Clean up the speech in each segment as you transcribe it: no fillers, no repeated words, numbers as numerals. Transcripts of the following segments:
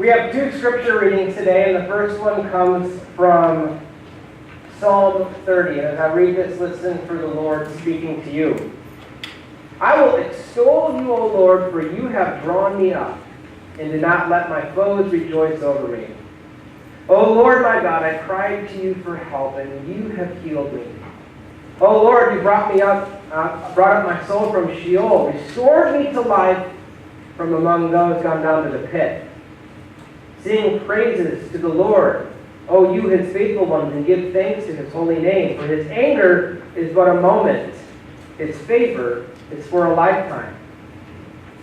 We have two scripture readings today, and the first one comes from Psalm 30. And as I read this, listen for the Lord speaking to you. I will extol you, O Lord, for you have drawn me up, and did not let my foes rejoice over me. O Lord my God, I cried to you for help, and you have healed me. O Lord, you brought up my soul from Sheol, restored me to life from among those gone down to the pit. Sing praises to the Lord, O you his faithful ones, and give thanks to his holy name. For his anger is but a moment, his favor is for a lifetime.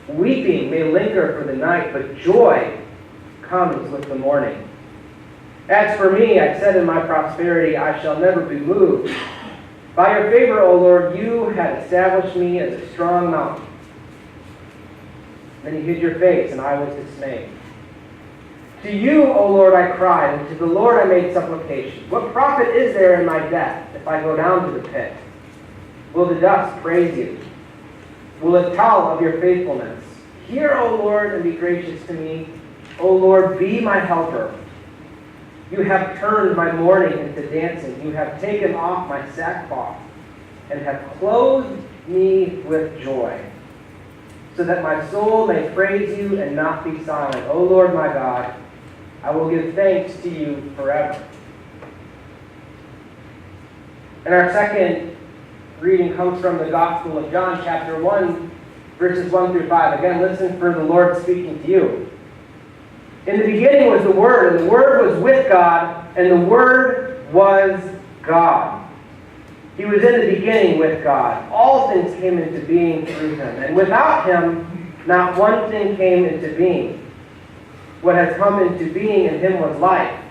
Weeping may linger for the night, but joy comes with the morning. As for me, I said in my prosperity, I shall never be moved. By your favor, O Lord, you had established me as a strong mountain. Then you hid your face, and I was dismayed. To you, O Lord, I cried, and to the Lord I made supplication. What profit is there in my death if I go down to the pit? Will the dust praise you? Will it tell of your faithfulness? Hear, O Lord, and be gracious to me. O Lord, be my helper. You have turned my mourning into dancing. You have taken off my sackcloth and have clothed me with joy, so that my soul may praise you and not be silent. O Lord my God, I will give thanks to you forever. And our second reading comes from the Gospel of John, chapter 1, verses 1 through 5. Again, listen for the Lord speaking to you. In the beginning was the Word, and the Word was with God, and the Word was God. He was in the beginning with God. All things came into being through him, and without him, not one thing came into being. What has come into being in him was life,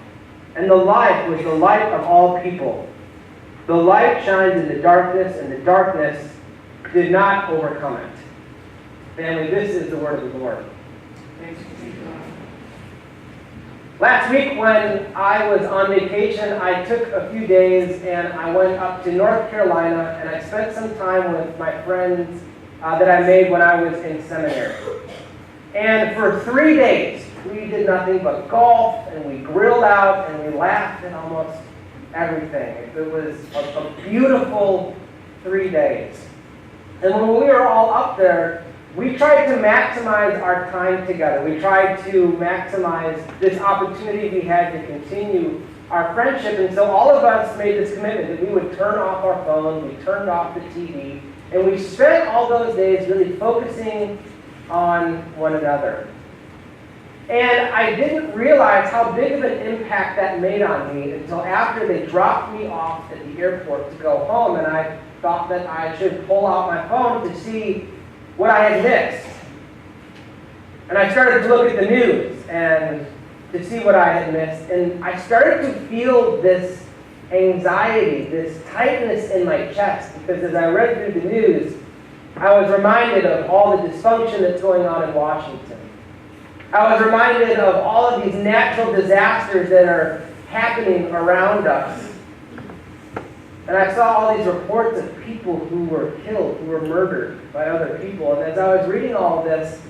and the life was the light of all people. The light shines in the darkness, and the darkness did not overcome it. Family, this is the word of the Lord. Thanks be to God. Last week when I was on vacation, I took a few days and I went up to North Carolina, and I spent some time with my friends that I made when I was in seminary. And for 3 days, we did nothing but golf, and we grilled out, and we laughed at almost everything. It was a beautiful 3 days. And when we were all up there, we tried to maximize our time together. We tried to maximize this opportunity we had to continue our friendship. And so all of us made this commitment that we would turn off our phones, we turned off the TV, and we spent all those days really focusing on one another. And I didn't realize how big of an impact that made on me until after they dropped me off at the airport to go home, and I thought that I should pull out my phone to see what I had missed. And I started to look at the news and to see what I had missed, and I started to feel this anxiety, this tightness in my chest, because as I read through the news, I was reminded of all the dysfunction that's going on in Washington. I was reminded of all of these natural disasters that are happening around us. And I saw all these reports of people who were killed, who were murdered by other people. And as I was reading all this,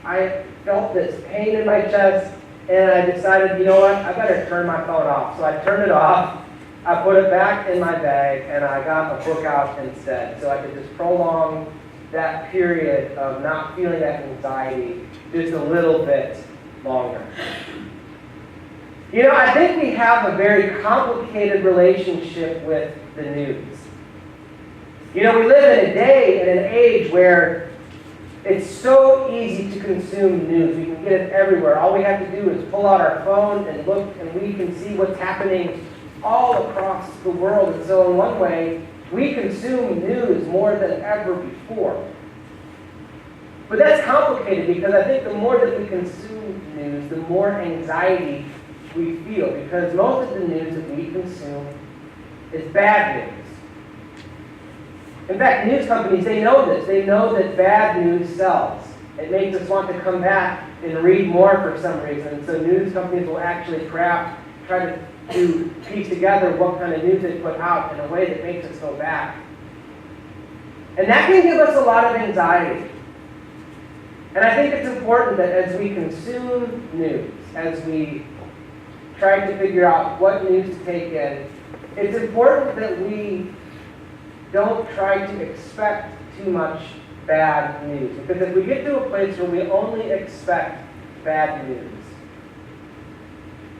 I felt this pain in my chest, and I decided, you know what, I better turn my phone off. So I turned it off, I put it back in my bag, and I got a book out instead, so I could just prolong that period of not feeling that anxiety just a little bit longer. You know, I think we have a very complicated relationship with the news. You know, we live in a day and an age where it's so easy to consume news. We can get it everywhere. All we have to do is pull out our phone and look, and we can see what's happening all across the world. And so in one way, we consume news more than ever before. But that's complicated, because I think the more that we consume news, the more anxiety we feel, because most of the news that we consume is bad news. In fact, news companies, they know this. They know that bad news sells. It makes us want to come back and read more for some reason. So news companies will actually try to piece together what kind of news they put out in a way that makes us go back. And that can give us a lot of anxiety. And I think it's important that as we consume news, as we try to figure out what news to take in, it's important that we don't try to expect too much bad news. Because if we get to a place where we only expect bad news,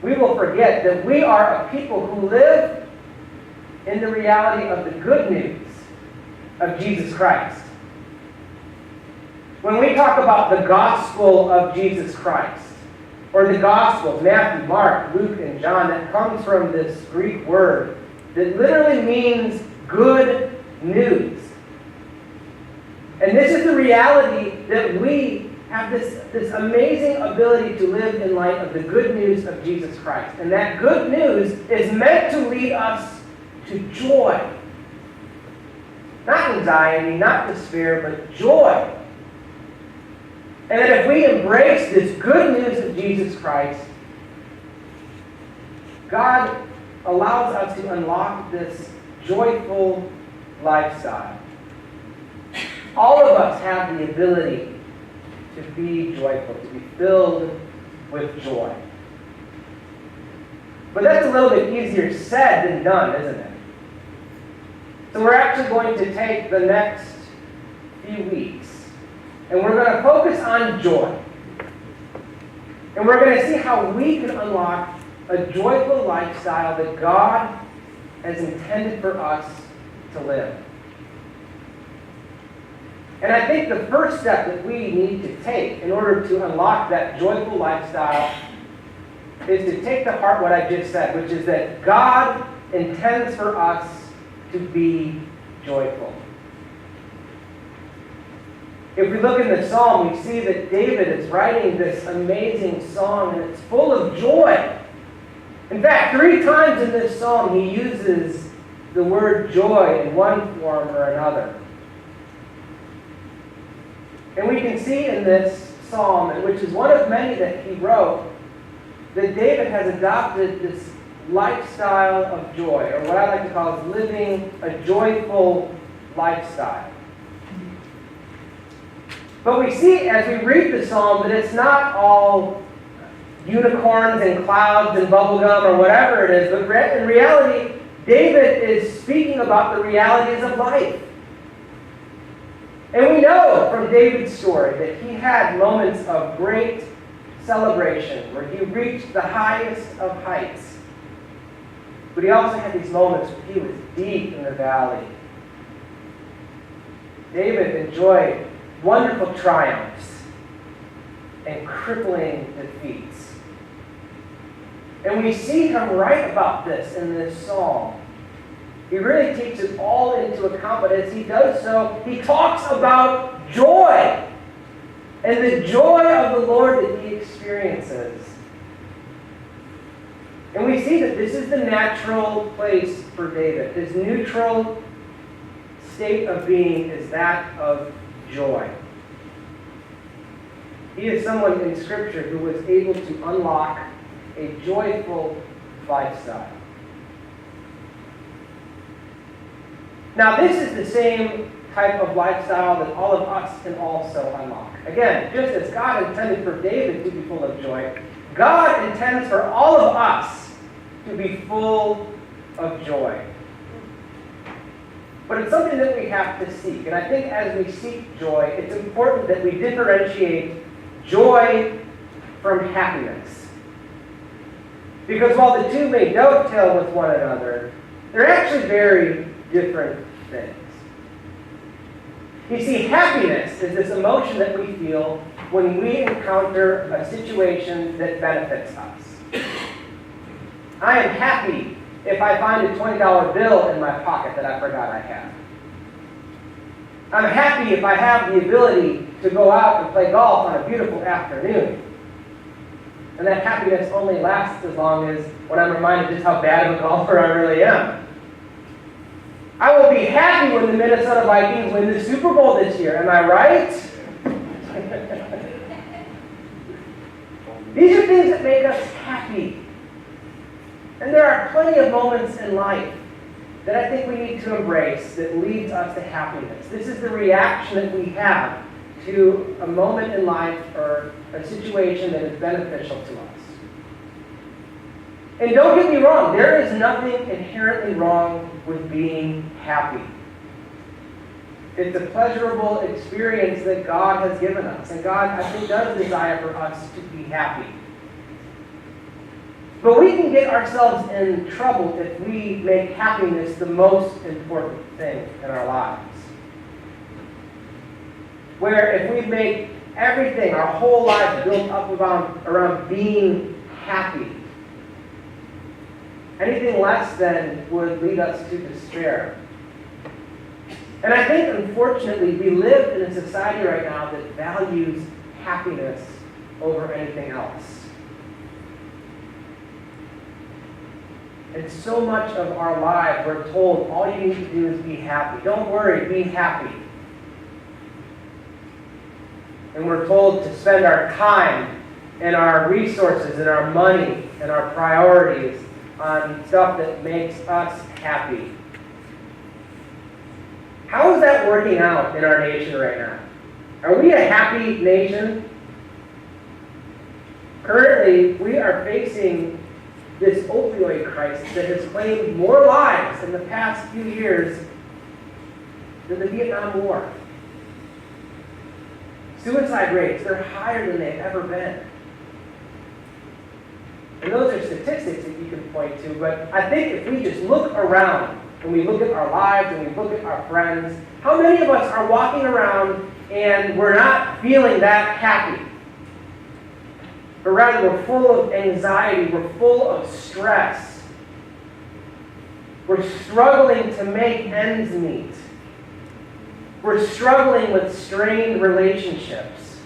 we will forget that we are a people who live in the reality of the good news of Jesus Christ. When we talk about the gospel of Jesus Christ, or the Gospels, Matthew, Mark, Luke, and John, that comes from this Greek word that literally means good news. And this is the reality that we have this amazing ability to live in light of the good news of Jesus Christ. And that good news is meant to lead us to joy. Not anxiety, not despair, but joy. And that if we embrace this good news of Jesus Christ, God allows us to unlock this joyful lifestyle. All of us have the ability to be joyful, to be filled with joy. But that's a little bit easier said than done, isn't it? So we're actually going to take the next few weeks and we're going to focus on joy. And we're going to see how we can unlock a joyful lifestyle that God has intended for us to live. And I think the first step that we need to take in order to unlock that joyful lifestyle is to take to heart what I just said, which is that God intends for us to be joyful. If we look in the psalm, we see that David is writing this amazing song, and it's full of joy. In fact, 3 times in this psalm, he uses the word joy in one form or another. And we can see in this psalm, which is one of many that he wrote, that David has adopted this lifestyle of joy, or what I like to call is living a joyful lifestyle. But we see as we read the psalm that it's not all unicorns and clouds and bubblegum or whatever it is, but in reality, David is speaking about the realities of life. And we know from David's story that he had moments of great celebration where he reached the highest of heights. But he also had these moments where he was deep in the valley. David enjoyed wonderful triumphs and crippling defeats. And we see him write about this in this psalm. He really takes it all into account, but as he does so, he talks about joy and the joy of the Lord that he experiences. And we see that this is the natural place for David. His neutral state of being is that of joy. He is someone in Scripture who was able to unlock a joyful lifestyle. Now, this is the same type of lifestyle that all of us can also unlock. Again, just as God intended for David to be full of joy, God intends for all of us to be full of joy. But it's something that we have to seek. And I think as we seek joy, it's important that we differentiate joy from happiness. Because while the two may dovetail with one another, they're actually very different things. You see, happiness is this emotion that we feel when we encounter a situation that benefits us. I am happy if I find a $20 bill in my pocket that I forgot I had. I'm happy if I have the ability to go out and play golf on a beautiful afternoon. And that happiness only lasts as long as when I'm reminded just how bad of a golfer I really am. I will be happy when the Minnesota Vikings win the Super Bowl this year. Am I right? These are things that make us happy. And there are plenty of moments in life that I think we need to embrace that leads us to happiness. This is the reaction that we have to a moment in life or a situation that is beneficial to us. And don't get me wrong, there is nothing inherently wrong with being happy. It's a pleasurable experience that God has given us. And God, I think, does desire for us to be happy. But we can get ourselves in trouble if we make happiness the most important thing in our lives. Where if we make everything, our whole life, built up around being happy, anything less than would lead us to despair. And I think, unfortunately, we live in a society right now that values happiness over anything else. And so much of our lives, we're told all you need to do is be happy. Don't worry, be happy. And we're told to spend our time and our resources and our money and our priorities on stuff that makes us happy. How is that working out in our nation right now? Are we a happy nation? Currently, we are facing this opioid crisis that has claimed more lives in the past few years than the Vietnam War. Suicide rates, they're higher than they've ever been. And those are statistics that you can point to, but I think if we just look around, and we look at our lives, and we look at our friends, how many of us are walking around and we're not feeling that happy? But rather, we're full of anxiety, we're full of stress. We're struggling to make ends meet. We're struggling with strained relationships.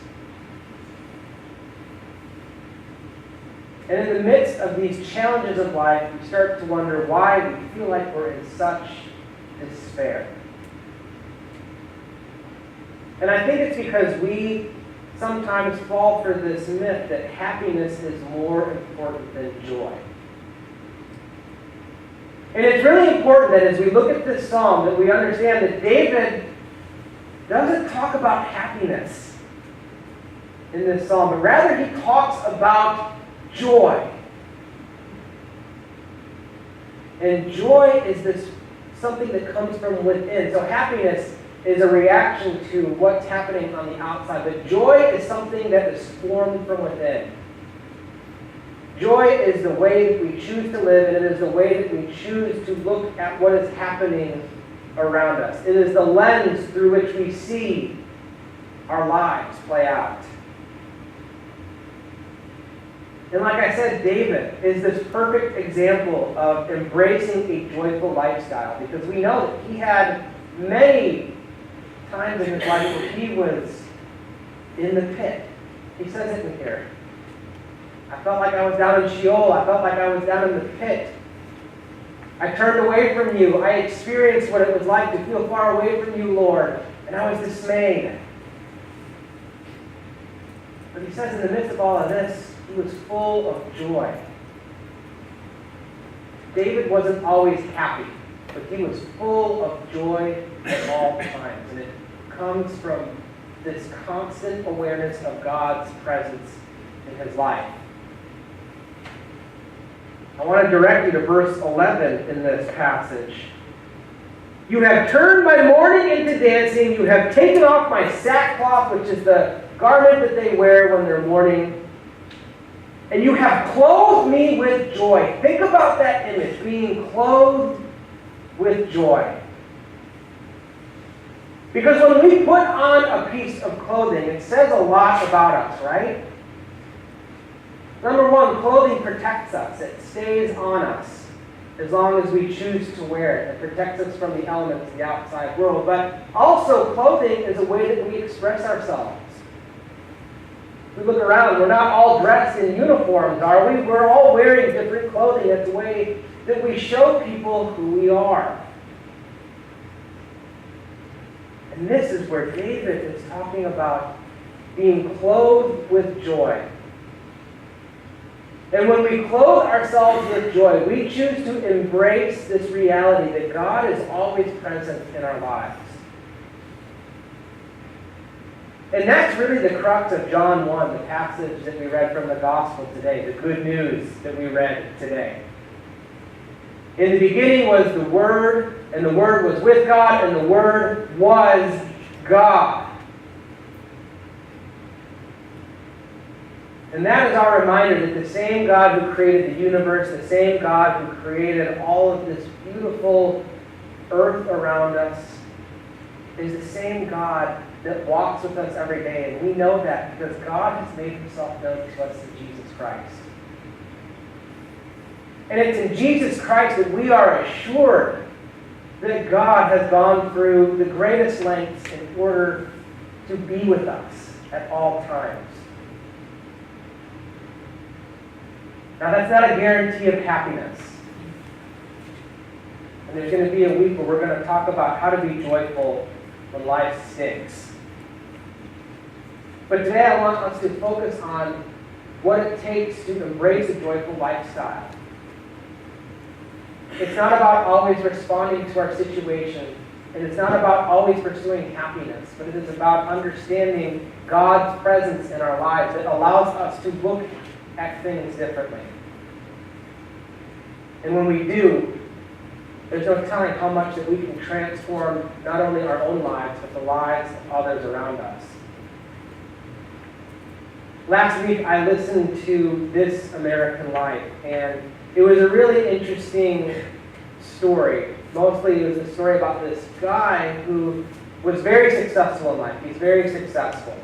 And in the midst of these challenges of life, we start to wonder why we feel like we're in such despair. And I think it's because we sometimes fall for this myth that happiness is more important than joy. And it's really important that as we look at this psalm, that we understand that David doesn't talk about happiness in this psalm, but rather he talks about joy. And joy is this something that comes from within. So happiness is a reaction to what's happening on the outside. But joy is something that is formed from within. Joy is the way that we choose to live, and it is the way that we choose to look at what is happening around us. It is the lens through which we see our lives play out. And like I said, David is this perfect example of embracing a joyful lifestyle, because we know that he had many times in his life where he was in the pit. He says it in here. I felt like I was down in Sheol. I felt like I was down in the pit. I turned away from you. I experienced what it was like to feel far away from you, Lord, and I was dismayed. But he says in the midst of all of this, he was full of joy. David wasn't always happy, but he was full of joy at all times. And it comes from this constant awareness of God's presence in his life. I want to direct you to verse 11 in this passage. You have turned my mourning into dancing. You have taken off my sackcloth, which is the garment that they wear when they're mourning. And you have clothed me with joy. Think about that image, being clothed with joy. Because when we put on a piece of clothing, it says a lot about us, right? Number one, clothing protects us. It stays on us as long as we choose to wear it. It protects us from the elements of the outside world. But also, clothing is a way that we express ourselves. We look around, we're not all dressed in uniforms, are we? We're all wearing different clothing. It's a way that we show people who we are. And this is where David is talking about being clothed with joy. And when we clothe ourselves with joy, we choose to embrace this reality that God is always present in our lives. And that's really the crux of John 1, the passage that we read from the gospel today, the good news that we read today. In the beginning was the Word, and the Word was with God, and the Word was God. And that is our reminder that the same God who created the universe, the same God who created all of this beautiful earth around us, is the same God that walks with us every day. And we know that because God has made himself known to us in Jesus Christ. And it's in Jesus Christ that we are assured that God has gone through the greatest lengths in order to be with us at all times. Now, that's not a guarantee of happiness. And there's going to be a week where we're going to talk about how to be joyful when life stinks. But today I want us to focus on what it takes to embrace a joyful lifestyle. It's not about always responding to our situation, and it's not about always pursuing happiness, but it is about understanding God's presence in our lives that allows us to look at things differently. And when we do, there's no telling how much that we can transform not only our own lives, but the lives of others around us. Last week, I listened to This American Life, and it was a really interesting story. Mostly it was a story about this guy who was very successful in life. He's very successful.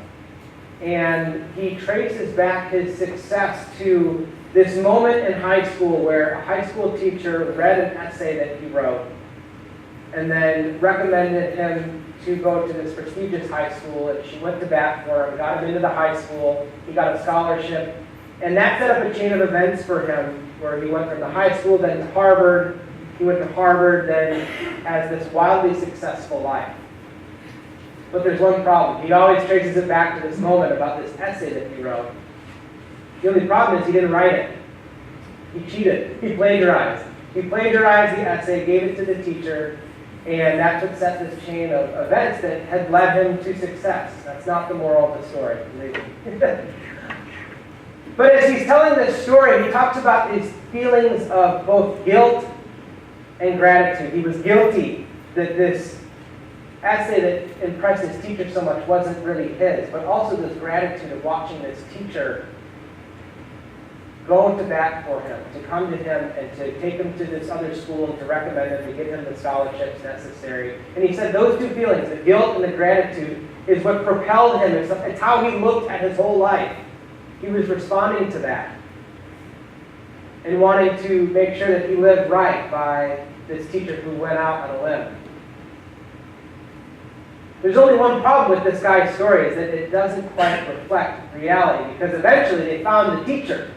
And he traces back his success to this moment in high school where a high school teacher read an essay that he wrote and then recommended him to go to this prestigious high school. And she went to bat for him, got him into the high school. He got a scholarship. And that set up a chain of events for him where he went from the high school, then to Harvard. He went to Harvard, then has this wildly successful life. But there's one problem. He always traces it back to this moment about this essay that he wrote. The only problem is he didn't write it. He cheated. He plagiarized. He plagiarized the essay, gave it to the teacher, and that's what set this chain of events that had led him to success. That's not the moral of the story, believe me. But as he's telling this story, he talks about these feelings of both guilt and gratitude. He was guilty that this essay that impressed his teacher so much wasn't really his, but also this gratitude of watching this teacher go to bat for him, to come to him and to take him to this other school and to recommend him, to give him the scholarships necessary. And he said those two feelings, the guilt and the gratitude, is what propelled him. It's how he looked at his whole life. He was responding to that and wanting to make sure that he lived right by this teacher who went out on a limb. There's only one problem with this guy's story, is that it doesn't quite reflect reality, because eventually they found the teacher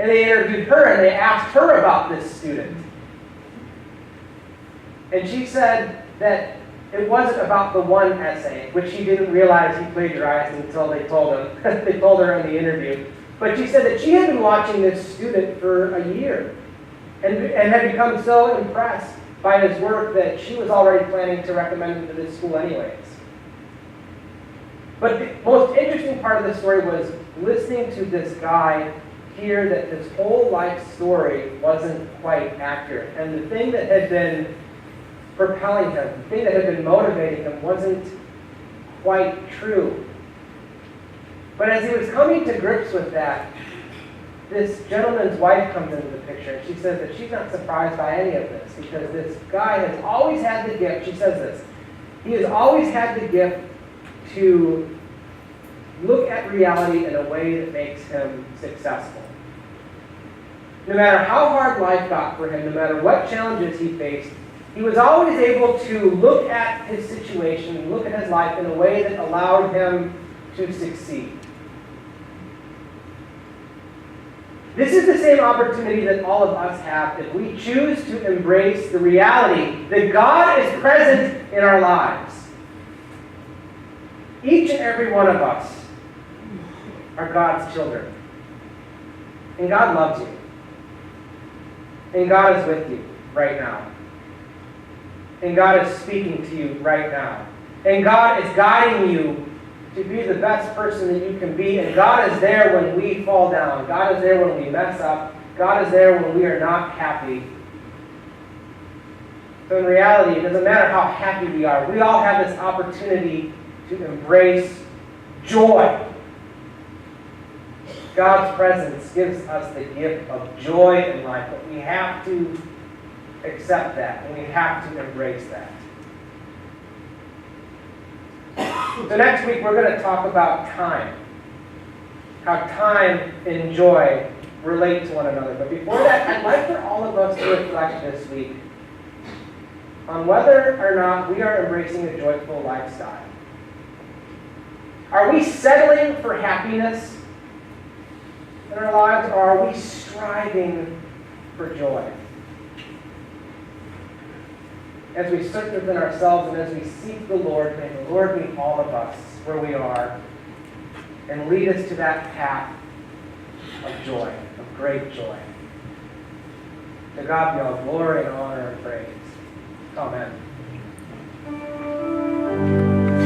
and they interviewed her and they asked her about this student. And she said that it wasn't about the one essay, which she didn't realize he plagiarized until they told him. They told her in the interview. But she said that she had been watching this student for a year and had become so impressed by his work that she was already planning to recommend him to this school anyways. But the most interesting part of the story was listening to this guy hear that his whole life story wasn't quite accurate. And the thing that had been propelling him, the thing that had been motivating him, wasn't quite true. But as he was coming to grips with that, this gentleman's wife comes into the picture, and she says that she's not surprised by any of this, because this guy has always had the gift, she says this, he has always had the gift to look at reality in a way that makes him successful. No matter how hard life got for him, no matter what challenges he faced, he was always able to look at his situation, look at his life in a way that allowed him to succeed. This is the same opportunity that all of us have if we choose to embrace the reality that God is present in our lives. Each and every one of us are God's children. And God loves you. And God is with you right now. And God is speaking to you right now. And God is guiding you to be the best person that you can be. And God is there when we fall down. God is there when we mess up. God is there when we are not happy. So in reality, it doesn't matter how happy we are. We all have this opportunity to embrace joy. God's presence gives us the gift of joy in life, but we have to accept that, and we have to embrace that. So next week, we're going to talk about time. How time and joy relate to one another. But before that, I'd like for all of us to reflect this week on whether or not we are embracing a joyful lifestyle. Are we settling for happiness in our lives, or are we striving for joy? As we search within ourselves and as we seek the Lord, may the Lord meet all of us where we are and lead us to that path of joy, of great joy. To God be all glory and honor and praise. Amen.